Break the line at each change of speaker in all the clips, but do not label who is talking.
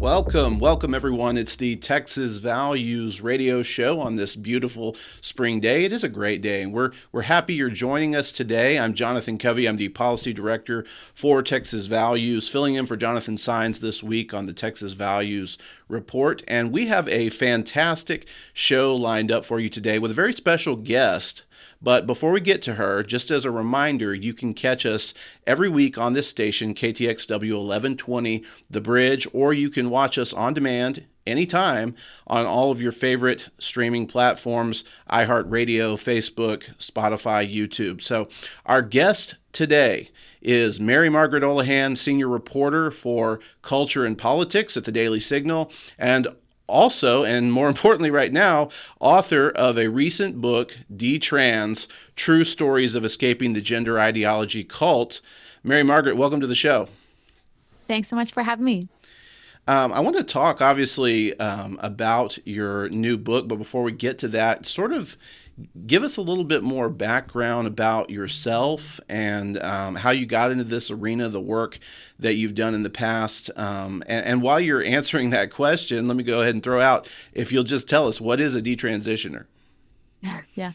Welcome everyone. It's the Texas Values radio show on this beautiful spring day. It is a great day, and we're happy you're joining us today. I'm Jonathan Covey. I'm the policy director for Texas Values, filling in for Jonathan Sines this week on the Texas Values report. And we have a fantastic show lined up for you today with a very special guest. But before we get to her, just as a reminder, you can catch us every week on this station, KTXW 1120 The Bridge, or you can watch us on demand anytime on all of your favorite streaming platforms, iHeartRadio, Facebook, Spotify, YouTube. So our guest today is Mary Margaret Olohan, senior reporter for culture and politics at the Daily Signal, and also, and more importantly right now, author of a recent book, Detrans, True Stories of Escaping the Gender Ideology Cult. Mary Margaret, welcome to the show.
Thanks so much for having me.
I want to talk, obviously, about your new book, but before we get to that, sort of give us a little bit more background about yourself and how you got into this arena, the work that you've done in the past. And while you're answering that question, let me go ahead and throw out, if you'll just tell us, what is a detransitioner?
Yeah.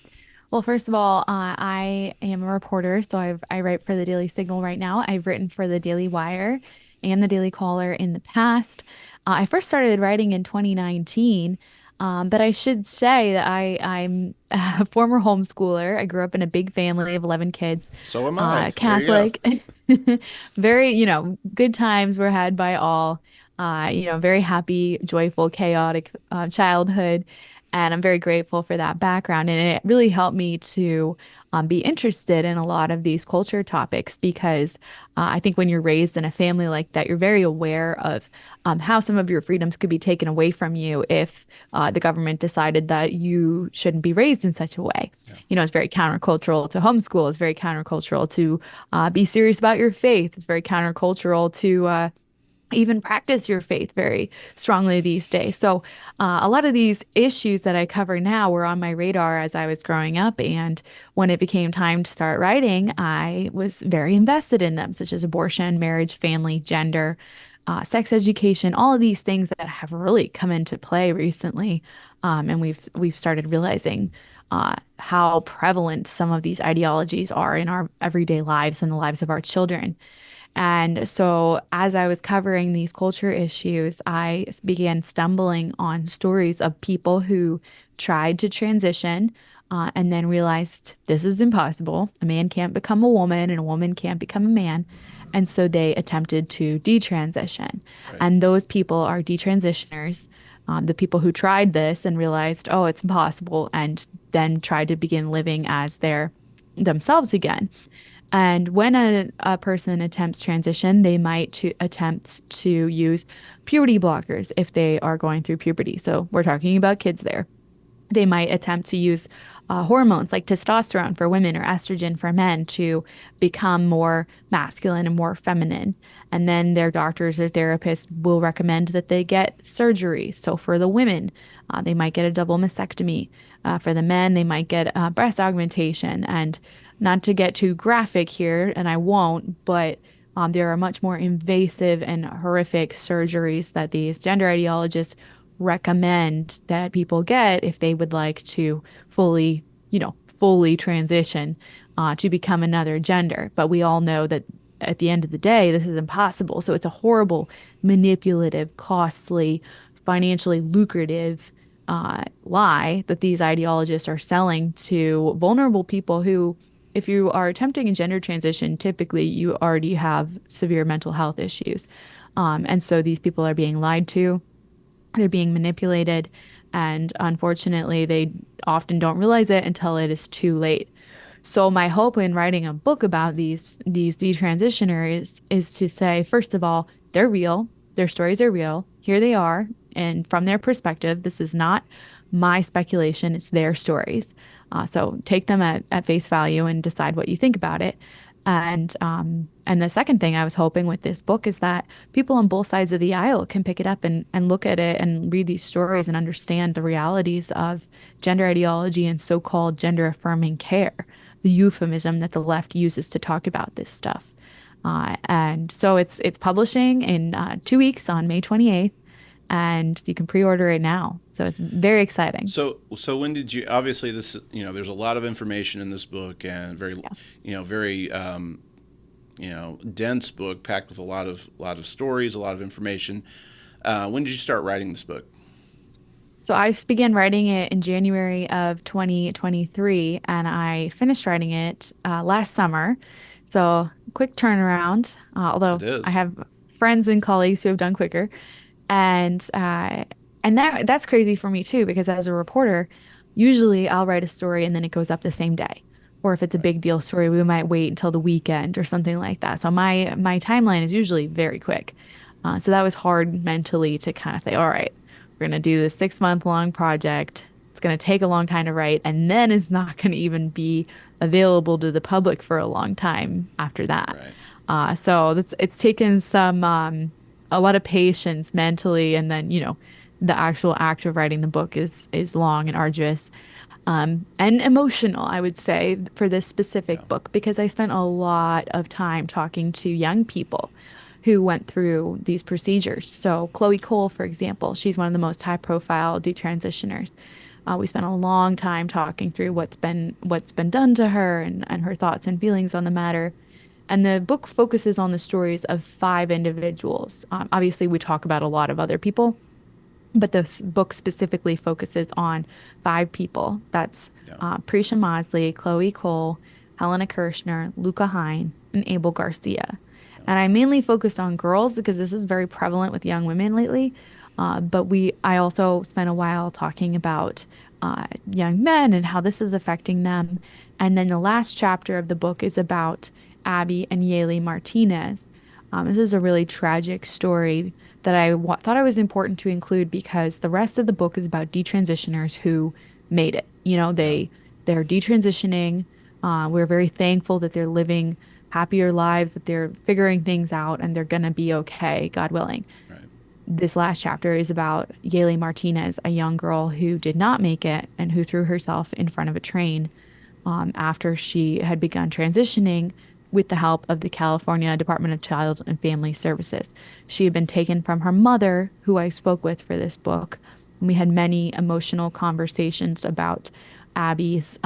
Well, first of all, I am a reporter, so I write for the Daily Signal right now. I've written for the Daily Wire and the Daily Caller in the past. I first started writing in 2019, but I should say that I'm a former homeschooler. I grew up in a big family of 11 kids,
So am I. There you go.
Catholic. Very, good times were had by all. Very happy, joyful, chaotic childhood. And I'm very grateful for that background. And it really helped me to be interested in a lot of these culture topics because I think when you're raised in a family like that, you're very aware of how some of your freedoms could be taken away from you if the government decided that you shouldn't be raised in such a way.
Yeah.
It's very countercultural to homeschool. It's very countercultural to be serious about your faith. It's very countercultural to even practice your faith very strongly these days. So, a lot of these issues that I cover now were on my radar as I was growing up. And when it became time to start writing, I was very invested in them, such as abortion, marriage, family, gender, sex education, all of these things that have really come into play recently. And we've started realizing how prevalent some of these ideologies are in our everyday lives and the lives of our children. And so, as I was covering these culture issues, I began stumbling on stories of people who tried to transition and then realized this is impossible. A man can't become a woman, and a woman can't become a man. And so they attempted to detransition.
Right.
And those people are detransitioners, the people who tried this and realized, oh, it's impossible, and then tried to begin living as their themselves again. And when a person attempts transition, they might attempt to use puberty blockers if they are going through puberty. So we're talking about kids there. They might attempt to use hormones like testosterone for women or estrogen for men to become more masculine and more feminine. And then their doctors or therapists will recommend that they get surgeries. So for the women, they might get a double mastectomy. For the men, they might get breast augmentation. And not to get too graphic here, and I won't, but there are much more invasive and horrific surgeries that these gender ideologists recommend that people get if they would like to fully transition to become another gender. But we all know that at the end of the day, this is impossible. So it's a horrible, manipulative, costly, financially lucrative lie that these ideologists are selling to vulnerable people who, if you are attempting a gender transition, typically you already have severe mental health issues. And so these people are being lied to, they're being manipulated, and unfortunately, they often don't realize it until it is too late. So my hope in writing a book about these detransitioners is to say, first of all, they're real, their stories are real, here they are, and from their perspective, this is not my speculation, it's their stories. So take them at face value and decide what you think about it. And the second thing I was hoping with this book is that people on both sides of the aisle can pick it up and look at it and read these stories and understand the realities of gender ideology and so-called gender affirming care, the euphemism that the left uses to talk about this stuff. And so it's publishing in 2 weeks on May 28th. and you can pre-order it now. So it's very exciting.
So when did you? Obviously, this there's a lot of information in this book, and
Yeah.
very dense book packed with a lot of stories, a lot of information. When did you start writing this book?
So I began writing it in January of 2023, and I finished writing it last summer. So quick turnaround,
It
although I
is.
have friends and colleagues who have done quicker. And that's crazy for me too, because as a reporter, usually I'll write a story and then it goes up the same day. Or if it's a
Right.
big deal story, we might wait until the weekend or something like that. So my timeline is usually very quick. So that was hard mentally to kind of say, all right, we're gonna do this 6 month long project. It's gonna take a long time to write, and then it's not gonna even be available to the public for a long time after that.
Right.
So it's taken some a lot of patience mentally, and then the actual act of writing the book is long and arduous, and emotional, I would say, for this
Yeah.
specific book because I spent a lot of time talking to young people who went through these procedures. So Chloe Cole, for example, she's one of the most high-profile detransitioners. We spent a long time talking through what's been done to her and her thoughts and feelings on the matter. And the book focuses on the stories of five individuals. Obviously, we talk about a lot of other people, but this book specifically focuses on five people. That's
Yeah.
Prisha Mosley, Chloe Cole, Helena Kirshner, Luca Hine, and Abel Garcia.
Yeah.
And I mainly focused on girls because this is very prevalent with young women lately. I also spent a while talking about young men and how this is affecting them. And then the last chapter of the book is about Abby and Yaley Martinez. This is a really tragic story that thought I was important to include because the rest of the book is about detransitioners who made it.
Yeah.
They're detransitioning. We're very thankful that they're living happier lives, that they're figuring things out, and they're gonna be okay, God willing.
Right.
This last chapter is about Yaley Martinez, a young girl who did not make it and who threw herself in front of a train after she had begun transitioning with the help of the California Department of Child and Family Services. She had been taken from her mother, who I spoke with for this book. And we had many emotional conversations about Abby's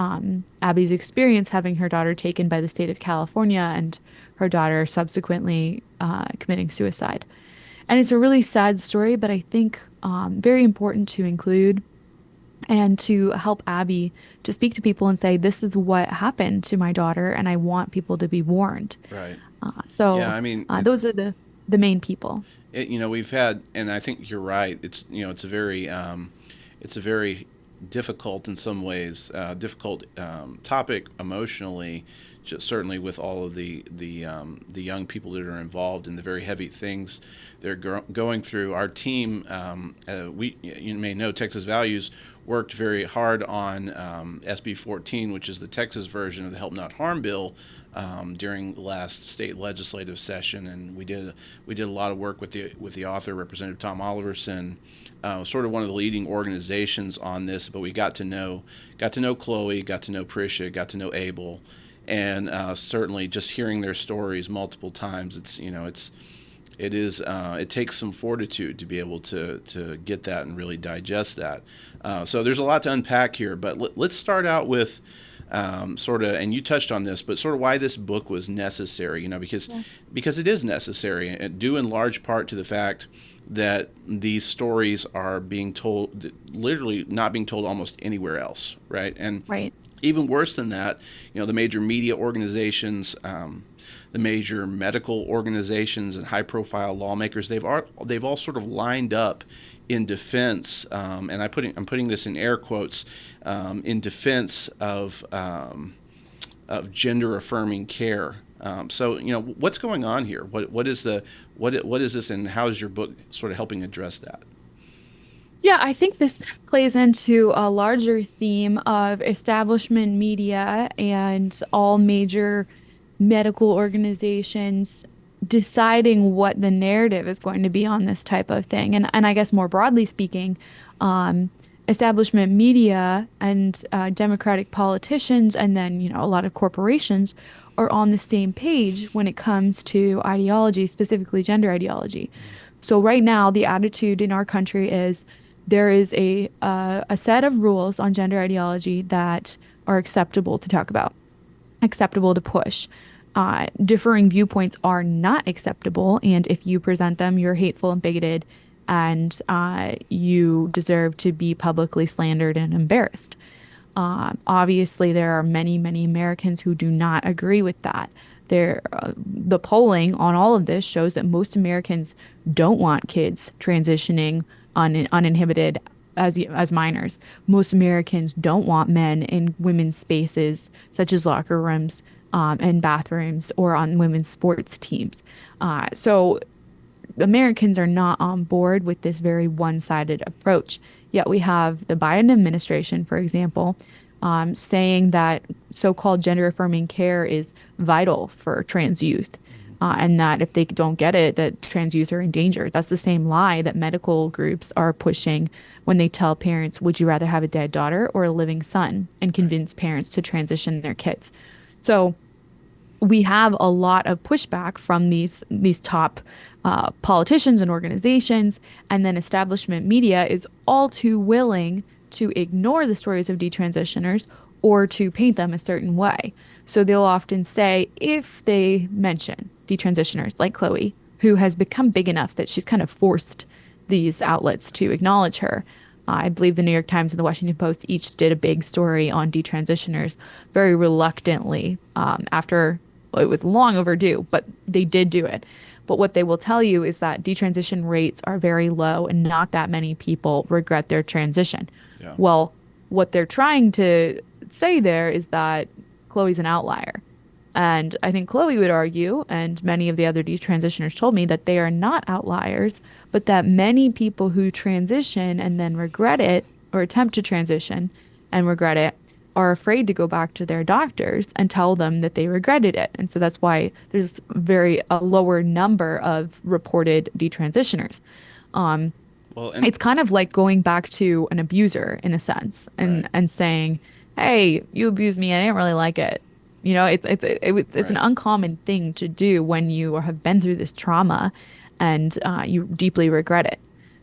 experience having her daughter taken by the state of California and her daughter subsequently committing suicide. And it's a really sad story, but I think very important to include and to help Abby to speak to people and say, this is what happened to my daughter, and I want people to be warned.
Right.
Uh,
Yeah.
so
I mean,
those are the main people.
we've had, and I think you're right. It's a very difficult in some ways, difficult topic emotionally, just certainly with all of the young people that are involved in the very heavy things they're going through. Our team, we you may know Texas Values worked very hard on SB 14, which is the Texas version of the Help Not Harm bill, during the last state legislative session, and we did a lot of work with the author, Representative Tom Oliverson, sort of one of the leading organizations on this. But we got to know Chloe, got to know Prisha, got to know Abel, and certainly just hearing their stories multiple times, it takes some fortitude to be able to get that and really digest that. So there's a lot to unpack here, but let's start out with sort of, and you touched on this, but sort of why this book was necessary.
Yeah.
Because it is necessary, and due in large part to the fact that these stories are being told, literally not being told almost anywhere else, right? And
Right.
even worse than that, the major media organizations, the major medical organizations, and high-profile lawmakers, they've all sort of lined up in defense, and I'm putting this in air quotes, in defense of gender-affirming care. So what's going on here? What is this, and how is your book sort of helping address that?
Yeah, I think this plays into a larger theme of establishment media and all major medical organizations deciding what the narrative is going to be on this type of thing. And I guess more broadly speaking, um, establishment media and democratic politicians, and then, a lot of corporations are on the same page when it comes to ideology, specifically gender ideology. So right now, the attitude in our country is there is a set of rules on gender ideology that are acceptable to talk about, acceptable to push. Differing viewpoints are not acceptable, and if you present them, you're hateful and bigoted, and you deserve to be publicly slandered and embarrassed. Obviously, there are many, many Americans who do not agree with that. The polling on all of this shows that most Americans don't want kids transitioning uninhibited as minors. Most Americans don't want men in women's spaces, such as locker rooms, and bathrooms, or on women's sports teams. So Americans are not on board with this very one-sided approach. Yet we have the Biden administration, for example, saying that so-called gender-affirming care is vital for trans youth, and that if they don't get it, that trans youth are in danger. That's the same lie that medical groups are pushing when they tell parents, would you rather have a dead daughter or a living son, and convince parents to transition their kids. So we have a lot of pushback from these top politicians and organizations, and then establishment media is all too willing to ignore the stories of detransitioners or to paint them a certain way. So they'll often say, if they mention detransitioners like Chloe, who has become big enough that she's kind of forced these outlets to acknowledge her. I believe the New York Times and the Washington Post each did a big story on detransitioners very reluctantly, after well, it was long overdue, but they did do it. But what they will tell you is that detransition rates are very low and not that many people regret their transition.
Yeah.
Well, what they're trying to say there is that Chloe's an outlier. And I think Chloe would argue, and many of the other detransitioners told me, that they are not outliers, but that many people who transition and then regret it, or attempt to transition and regret it, are afraid to go back to their doctors and tell them that they regretted it. And so that's why there's a lower number of reported detransitioners.
Well, and
It's kind of like going back to an abuser in a sense,
right,
and saying, "Hey, you abused me. I didn't really like it." It's an
right.
uncommon thing to do when you have been through this trauma, and you deeply regret it.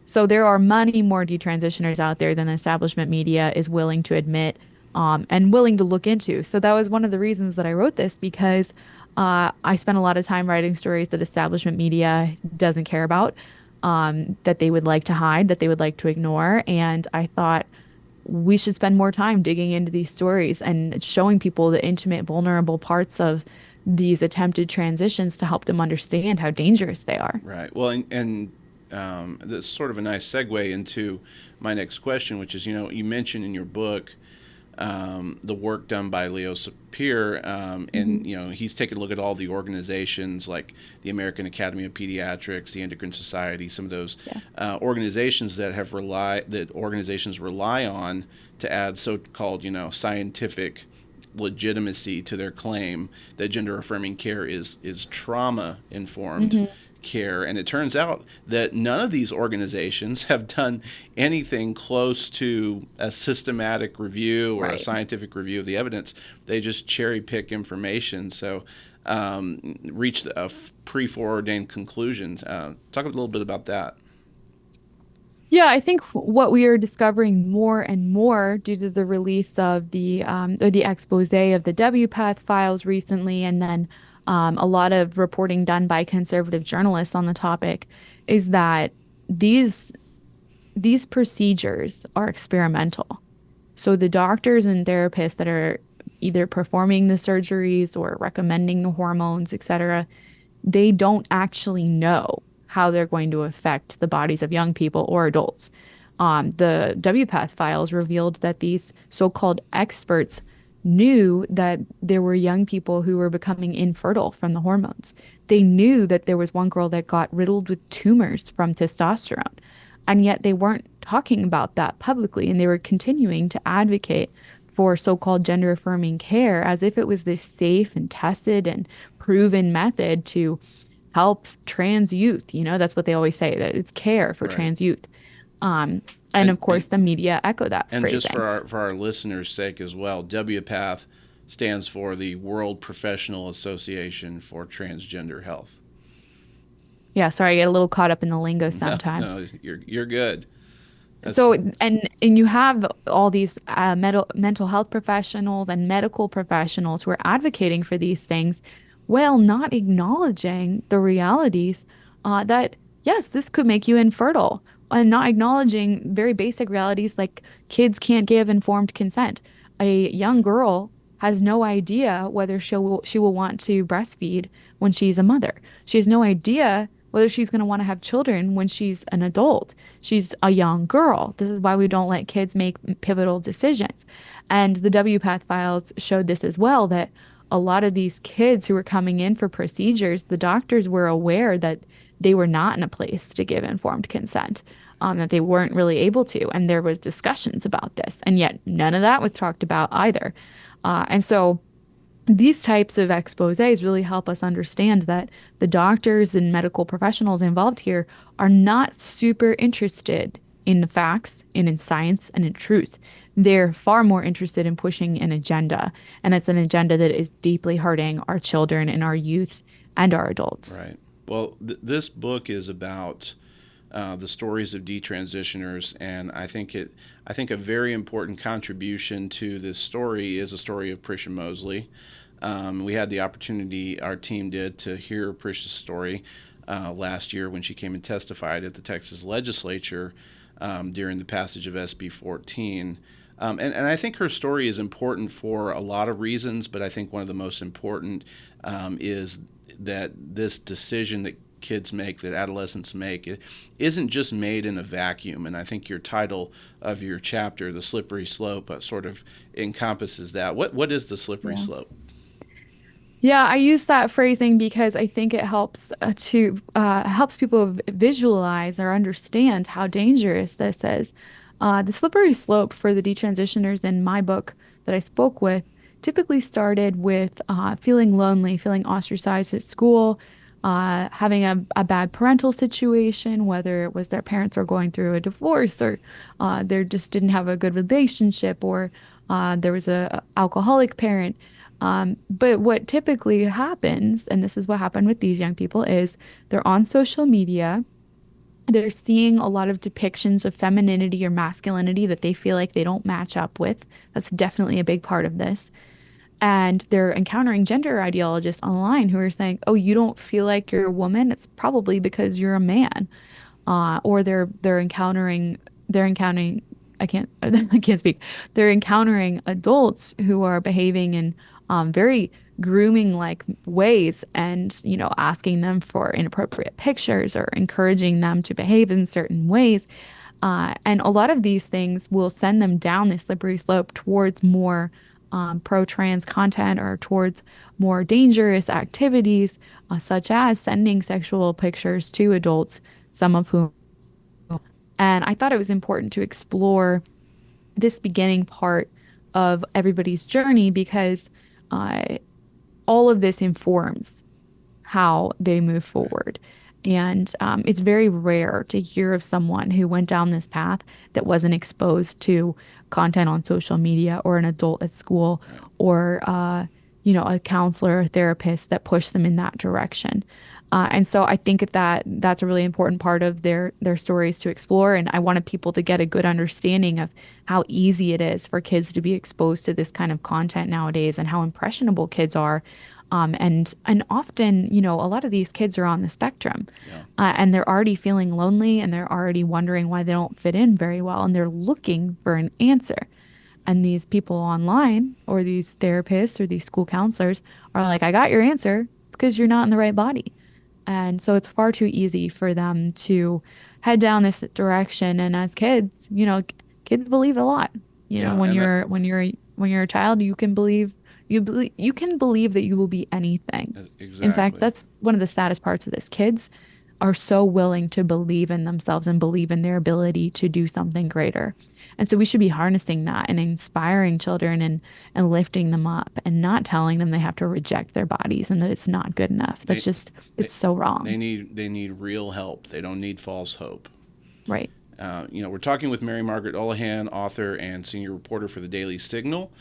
So there are many more detransitioners out there than the establishment media is willing to admit, and willing to look into. So that was one of the reasons that I wrote this, because I spent a lot of time writing stories that establishment media doesn't care about, that they would like to hide, that they would like to ignore. And I thought we should spend more time digging into these stories and showing people the intimate, vulnerable parts of these attempted transitions to help them understand how dangerous they are.
Right. Well, and that's sort of a nice segue into my next question, which is, you mentioned in your book the work done by Leo Sapir,
Mhm.
and he's taken a look at all the organizations like the American Academy of Pediatrics, the Endocrine Society, some of those
Yeah.
organizations that organizations rely on to add so-called scientific legitimacy to their claim that gender affirming care is trauma informed
Hmm.
care. And it turns out that none of these organizations have done anything close to a systematic review or a
Right.
scientific review of the evidence. They just cherry pick information. So reach pre-foreordained conclusions. Talk a little bit about that.
Yeah, I think what we are discovering more and more due to the release of the exposé of the WPATH files recently, and then a lot of reporting done by conservative journalists on the topic, is that these these procedures are experimental. So the doctors and therapists that are either performing the surgeries or recommending the hormones, etc., they don't actually know how they're going to affect the bodies of young people or adults. The WPATH files revealed that these so-called experts knew that there were young people who were becoming infertile from the hormones. They knew that there was one girl that got riddled with tumors from testosterone, and yet they weren't talking about that publicly, and they were continuing to advocate for so-called gender affirming care as if it was this safe and tested and proven method to help trans youth. That's what they always say, that it's care for
Right.
trans youth. Um, and
And
of course, the media echo that
and just
phrasing.
for our listeners' sake as well, WPATH stands for the World Professional Association for Transgender Health.
Yeah, sorry, I get a little caught up in the lingo
No,
sometimes.
no, you're good. That's
So, and you have all these mental health professionals and medical professionals who are advocating for these things while not acknowledging the realities that, yes, this could make you infertile, and not acknowledging very basic realities like kids can't give informed consent. A young girl has no idea whether she will want to breastfeed when she's a mother. She has no idea whether she's going to want to have children when she's an adult. She's a young girl. This is why we don't let kids make pivotal decisions. And the WPATH files showed this as well, that a lot of these kids who were coming in for procedures, the doctors were aware that they were not in a place to give informed consent, that they weren't really able to. And there was discussions about this. And yet none of that was talked about either. And so these types of exposés really help us understand that the doctors and medical professionals involved here are not super interested in the facts and in science and in truth. They're far more interested in pushing an agenda, and it's an agenda that is deeply hurting our children and our youth and our adults.
right. Well, this book is about the stories of detransitioners, and I think a very important contribution to this story is a story of Prisha Mosley. We had the opportunity, our team did, to hear Prisha's story last year when she came and testified at the Texas legislature during the passage of SB 14. And I think her story is important for a lot of reasons, but I think one of the most important is that this decision that kids make, that adolescents make, it isn't just made in a vacuum. And I think your title of your chapter, The Slippery Slope, sort of encompasses that. What is the slippery
Yeah.
slope?
Yeah, I use that phrasing because I think it helps people visualize or understand how dangerous this is. The slippery slope for the detransitioners in my book that I spoke with typically started with feeling lonely, feeling ostracized at school, having a bad parental situation, whether it was their parents are going through a divorce or they just didn't have a good relationship, or there was a alcoholic parent. But what typically happens, and this is what happened with these young people, is they're on social media. They're seeing a lot of depictions of femininity or masculinity that they feel like they don't match up with. That's definitely a big part of this. And they're encountering gender ideologists online who are saying, "Oh, you don't feel like you're a woman? It's probably because you're a man." Or they're encountering I can't I can't speak. They're encountering adults who are behaving in very grooming like ways, and asking them for inappropriate pictures or encouraging them to behave in certain ways. And a lot of these things will send them down this slippery slope towards more pro-trans content, or towards more dangerous activities, such as sending sexual pictures to adults, some of whom. And I thought it was important to explore this beginning part of everybody's journey because uh, all of this informs how they move
Right.
forward. And it's very rare to hear of someone who went down this path that wasn't exposed to content on social media, or an adult at school,
Right.
or a counselor or therapist that pushed them in that direction. And so I think that that's a really important part of their stories to explore. And I wanted people to get a good understanding of how easy it is for kids to be exposed to this kind of content nowadays, and how impressionable kids are. And often, a lot of these kids are on the spectrum,
Yeah.
and they're already feeling lonely, and they're already wondering why they don't fit in very well, and they're looking for an answer. And these people online, or these therapists, or these school counselors are like, "I got your answer. It's because you're not in the right body." And so it's far too easy for them to head down this direction. And as kids, kids believe a lot.
Yeah.
When
And that
you're a child, you can believe that you will be anything. In fact,
exactly.
that's one of the saddest parts of this. Kids are so willing to believe in themselves and believe in their ability to do something greater. And so we should be harnessing that and inspiring children, and lifting them up, and not telling them they have to reject their bodies and that it's not good enough.
They
It's so
they
wrong.
need real help. They don't need false hope.
Right.
We're talking with Mary Margaret Olohan, author and senior reporter for the Daily Signal.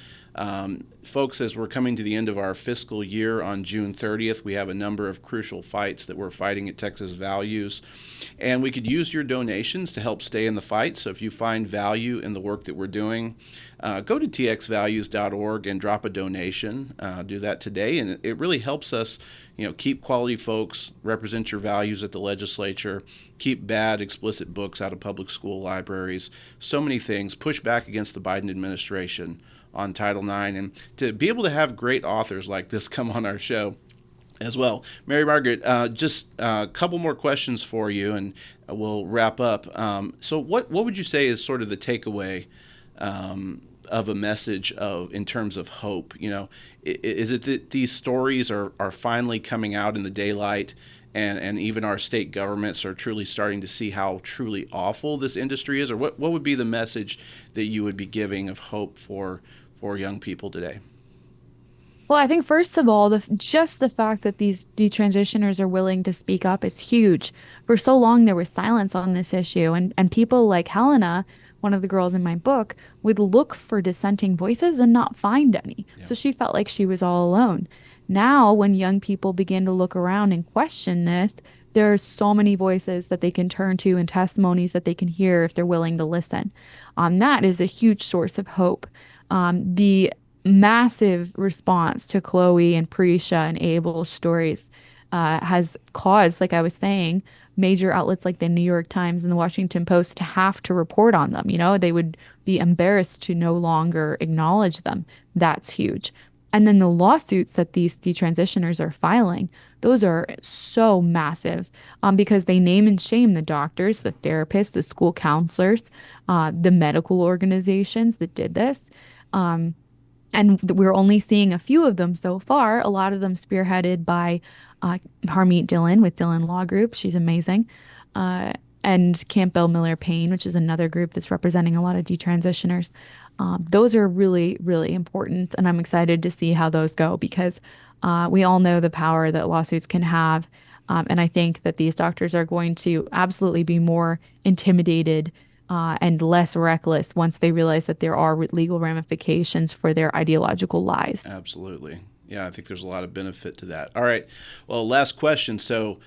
Folks, as we're coming to the end of our fiscal year on June 30th, we have a number of crucial fights that we're fighting at Texas Values, and we could use your donations to help stay in the fight. So if you find value in the work that we're doing, go to txvalues.org and drop a donation. Do that today, and it really helps us, keep quality folks, represent your values at the legislature, keep bad, explicit books out of public school libraries, so many things, push back against the Biden administration on Title IX, and to be able to have great authors like this come on our show as well. Mary Margaret, just a couple more questions for you, and we'll wrap up. So what would you say is sort of the takeaway of a message in terms of hope? Is it that these stories are finally coming out in the daylight, and even our state governments are truly starting to see how truly awful this industry is? Or what would be the message that you would be giving of hope for young people today?
Well, I think first of all, just the fact that these detransitioners are willing to speak up is huge. For so long, there was silence on this issue, and people like Helena, one of the girls in my book, would look for dissenting voices and not find any.
Yeah.
So she felt like she was all alone. Now, when young people begin to look around and question this, there are so many voices that they can turn to and testimonies that they can hear if they're willing to listen. That is a huge source of hope. The massive response to Chloe and Prisha and Abel's stories has caused, like I was saying, major outlets like the New York Times and the Washington Post to have to report on them. They would be embarrassed to no longer acknowledge them. That's huge. And then the lawsuits that these detransitioners are filing, those are so massive because they name and shame the doctors, the therapists, the school counselors, the medical organizations that did this. And we're only seeing a few of them so far, a lot of them spearheaded by Harmeet Dillon with Dillon Law Group. She's amazing. And Campbell Miller Payne, which is another group that's representing a lot of detransitioners. Those are really, really important. And I'm excited to see how those go because we all know the power that lawsuits can have. And I think that these doctors are going to absolutely be more intimidated and less reckless once they realize that there are legal ramifications for their ideological lies.
Absolutely. Yeah, I think there's a lot of benefit to that. All right. Well, last question. So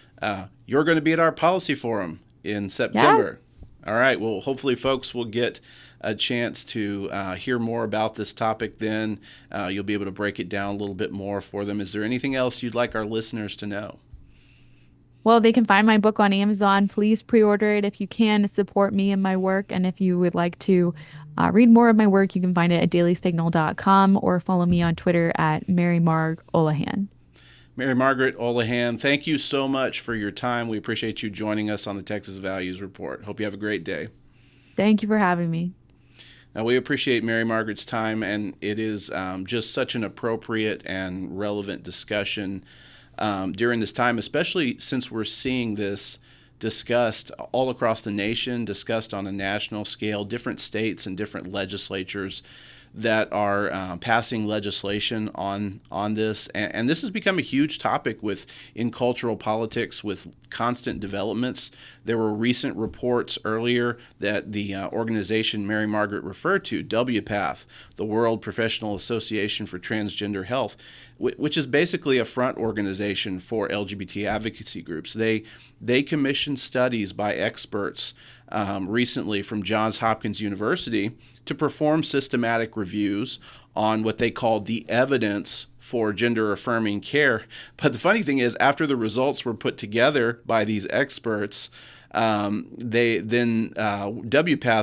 you're going to be at our policy forum in September. Yes. All right. Well, hopefully folks will get a chance to hear more about this topic then. You'll be able to break it down a little bit more for them. Is there anything else you'd like our listeners to know?
Well, they can find my book on Amazon. Please pre-order it if you can to support me and my work. And if you would like to read more of my work, you can find it at dailysignal.com or follow me on Twitter at Mary Marg Olohan.
Mary Margaret Olohan, thank you so much for your time. We appreciate you joining us on the Texas Values Report. Hope you have a great day.
Thank you for having me.
Now, we appreciate Mary Margaret's time, and it is just such an appropriate and relevant discussion during this time, especially since we're seeing this discussed all across the nation, discussed on a national scale, different states and different legislatures that are passing legislation on this. And this has become a huge topic in cultural politics with constant developments. There were recent reports earlier that the organization Mary Margaret referred to, WPATH, the World Professional Association for Transgender Health, which is basically a front organization for LGBT advocacy groups. They commissioned studies by experts recently from Johns Hopkins University to perform systematic reviews on what they called the evidence for gender affirming care. But the funny thing is, after the results were put together by these experts, WPATH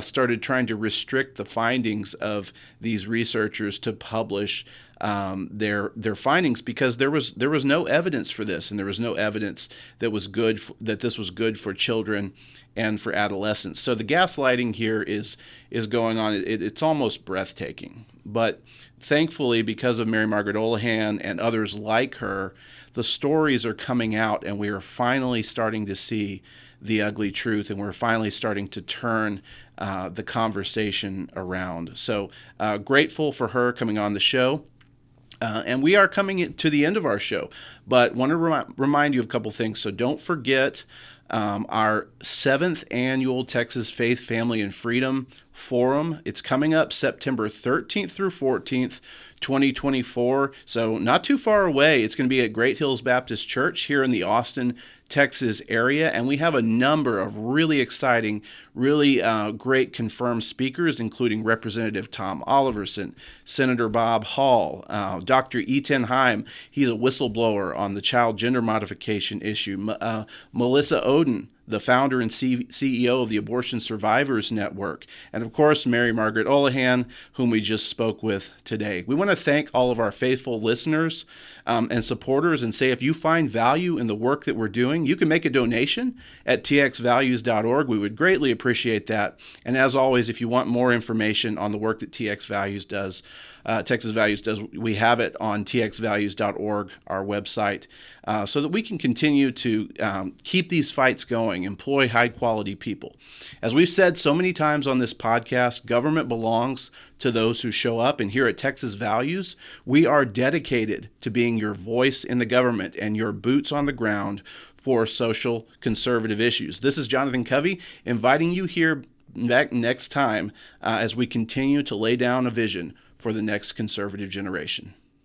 started trying to restrict the findings of these researchers to publish their findings because there was no evidence for this, and there was no evidence that was good that this was good for children and for adolescents. So the gaslighting here is going on. It's almost breathtaking. But thankfully, because of Mary Margaret Olohan and others like her, the stories are coming out, and we are finally starting to see the ugly truth, and we're finally starting to turn the conversation around. So grateful for her coming on the show. And we are coming to the end of our show, but want to remind you of a couple things. So don't forget our 7th annual Texas Faith, Family, and Freedom Forum. It's coming up September 13th through 14th, 2024. So not too far away. It's going to be at Great Hills Baptist Church here in the Austin, Texas area. And we have a number of really exciting, really great confirmed speakers, including Representative Tom Oliverson, Senator Bob Hall, Dr. Eten Heim. He's a whistleblower on the child gender modification issue. Melissa Oden, the founder and CEO of the Abortion Survivors Network, and of course, Mary Margaret Olohan, whom we just spoke with today. We want to thank all of our faithful listeners and supporters and say if you find value in the work that we're doing, you can make a donation at txvalues.org. We would greatly appreciate that. And as always, if you want more information on the work that Texas Values does, we have it on txvalues.org, our website, so that we can continue to keep these fights going, employ high-quality people. As we've said so many times on this podcast, government belongs to those who show up, and here at Texas Values, we are dedicated to being your voice in the government and your boots on the ground for social conservative issues. This is Jonathan Covey inviting you here back next time as we continue to lay down a vision for the next conservative generation.